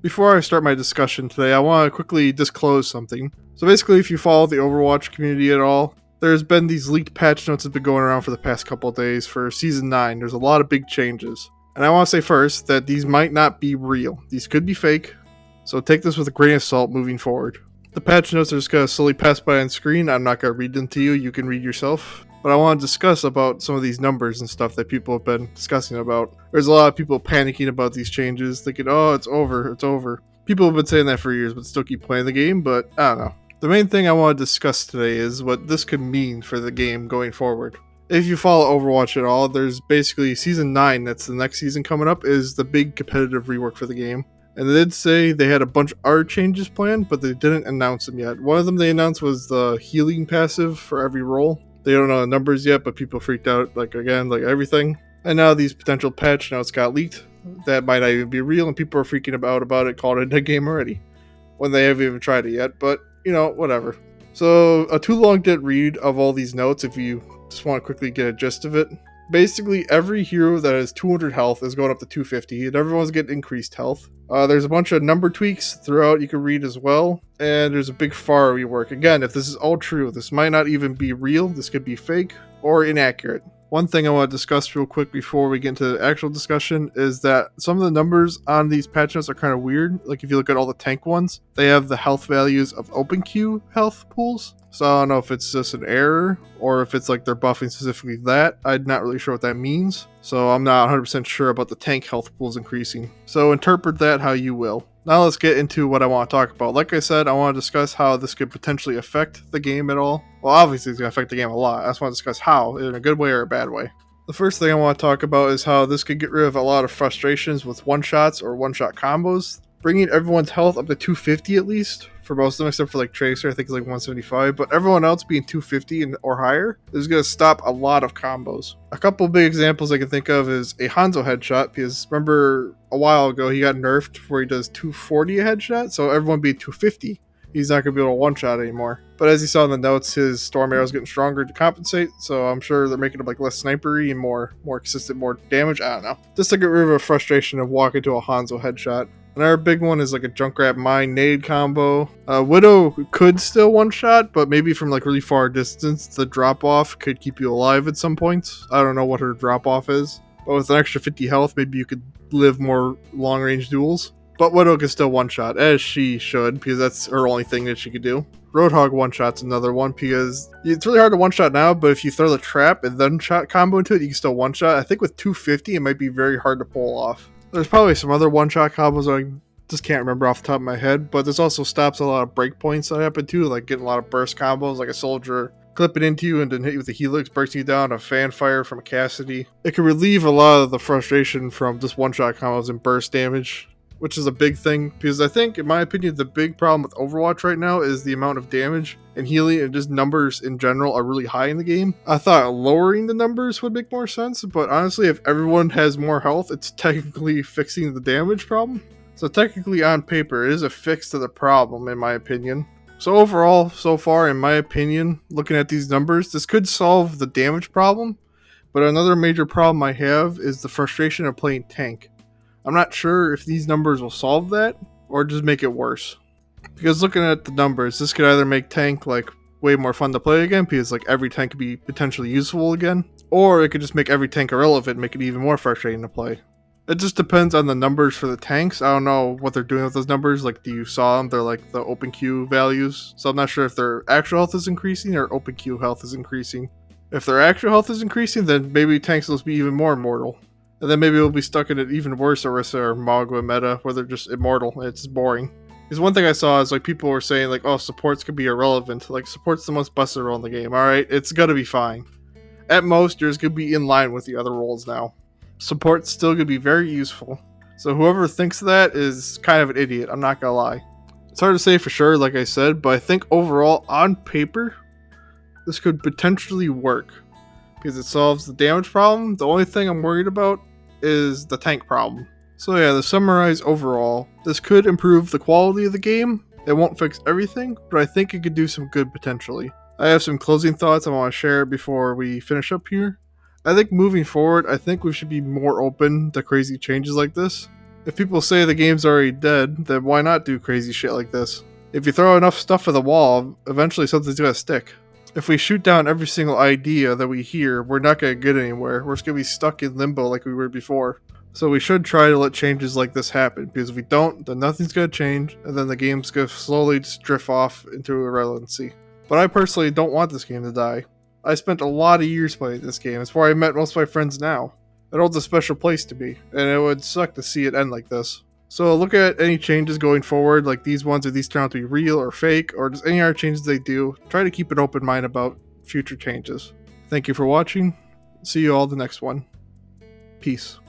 Before I start my discussion today, I want to quickly disclose something. So basically, if you follow the Overwatch community at all, there's been these leaked patch notes that have been going around for the past couple of days for Season 9. There's a lot of big changes. And I want to say first that these might not be real. These could be fake, so take this with a grain of salt moving forward. The patch notes are just going to slowly pass by on screen. I'm not going to read them to you. You can read yourself. But I want to discuss about some of these numbers and stuff that people have been discussing about. There's a lot of people panicking about these changes, thinking, oh, it's over, it's over. People have been saying that for years, but still keep playing the game, but I don't know. The main thing I want to discuss today is what this could mean for the game going forward. If you follow Overwatch at all, there's basically Season 9, that's the next season coming up, is the big competitive rework for the game. And they did say they had a bunch of art changes planned, but they didn't announce them yet. One of them they announced was the healing passive for every role. They don't know the numbers yet, but people freaked out, like everything. And now these potential patch notes got leaked. That might not even be real, and people are freaking about it, calling it a game already. When they haven't even tried it yet, but, whatever. So, a too long didn't read of all these notes if you just want to quickly get a gist of it. Basically, every hero that has 200 health is going up to 250, and everyone's getting increased health. There's a bunch of number tweaks throughout you can read as well, and there's a big FAR rework. Again, if this is all true, this might not even be real, this could be fake or inaccurate. One thing I want to discuss real quick before we get into the actual discussion is that some of the numbers on these patch notes are kind of weird. Like if you look at all the tank ones, they have the health values of open queue health pools. So I don't know if it's just an error or if it's like they're buffing specifically that. I'm not really sure what that means. So I'm not 100% sure about the tank health pools increasing. So interpret that how you will. Now let's get into what I want to talk about. Like I said, I want to discuss how this could potentially affect the game at all. Well, obviously it's going to affect the game a lot. I just want to discuss how, in a good way or a bad way. The first thing I want to talk about is how this could get rid of a lot of frustrations with one-shots or one-shot combos. Bringing everyone's health up to 250 at least, for most of them except for like Tracer, I think it's like 175, but everyone else being 250 or higher is going to stop a lot of combos. A couple big examples I can think of is a Hanzo headshot, because remember a while ago he got nerfed where he does 240 a headshot, so everyone being 250. He's not going to be able to one-shot anymore. But as you saw in the notes, his storm arrow is getting stronger to compensate, so I'm sure they're making him like less snipery and more consistent, more damage. I don't know. Just to get rid of a frustration of walking to a Hanzo headshot. Another big one is like a Junkrat Mine nade combo. Widow could still one-shot, but maybe from like really far distance, the drop-off could keep you alive at some points. I don't know what her drop-off is, but with an extra 50 health, maybe you could live more long-range duels. But Widow can still one-shot, as she should, because that's her only thing that she could do. Roadhog one-shot's another one, because it's really hard to one-shot now, but if you throw the trap and then shot combo into it, you can still one-shot. I think with 250, it might be very hard to pull off. There's probably some other one-shot combos I just can't remember off the top of my head, but this also stops a lot of breakpoints that happen too, like getting a lot of burst combos, like a soldier clipping into you and then hit you with a helix, bursting you down, a fan fire from a Cassidy. It can relieve a lot of the frustration from just one-shot combos and burst damage, which is a big thing, because I think, in my opinion, the big problem with Overwatch right now is the amount of damage and healing and just numbers in general are really high in the game. I thought lowering the numbers would make more sense, but honestly, if everyone has more health, it's technically fixing the damage problem. So technically, on paper, it is a fix to the problem, in my opinion. So overall, so far, in my opinion, looking at these numbers, this could solve the damage problem, but another major problem I have is the frustration of playing tank. I'm not sure if these numbers will solve that, or just make it worse. Because looking at the numbers, this could either make tank like way more fun to play again, because like every tank could be potentially useful again, or it could just make every tank irrelevant and make it even more frustrating to play. It just depends on the numbers for the tanks. I don't know what they're doing with those numbers. Like, do you saw them? They're like the open queue values. So I'm not sure if their actual health is increasing or open queue health is increasing. If their actual health is increasing, then maybe tanks will be even more immortal. And then maybe we'll be stuck in an even worse Orisa or Magua meta where they're just immortal and it's boring. Because one thing I saw is like people were saying like, oh, supports could be irrelevant. Like, support's the most busted role in the game. Alright, it's gonna be fine. At most, yours could be in line with the other roles now. Support's still gonna be very useful. So whoever thinks that is kind of an idiot, I'm not gonna lie. It's hard to say for sure, like I said, but I think overall, on paper, this could potentially work. Because it solves the damage problem. The only thing I'm worried about is the tank problem. So yeah, to summarize overall, this could improve the quality of the game. It won't fix everything, but I think it could do some good potentially. I have some closing thoughts I want to share before we finish up here. I think moving forward, I think we should be more open to crazy changes like this. If people say the game's already dead, then why not do crazy shit like this? If you throw enough stuff at the wall, eventually something's gonna stick. If we shoot down every single idea that we hear, we're not gonna get anywhere. We're just gonna be stuck in limbo like we were before. So we should try to let changes like this happen, because if we don't, then nothing's gonna change, and then the game's gonna slowly just drift off into irrelevancy. But I personally don't want this game to die. I spent a lot of years playing this game. It's where I met most of my friends now. It holds a special place to me, and it would suck to see it end like this. So look at any changes going forward, like these ones, if these turn out to be real or fake, or just any other changes they do. Try to keep an open mind about future changes. Thank you for watching. See you all the next one. Peace.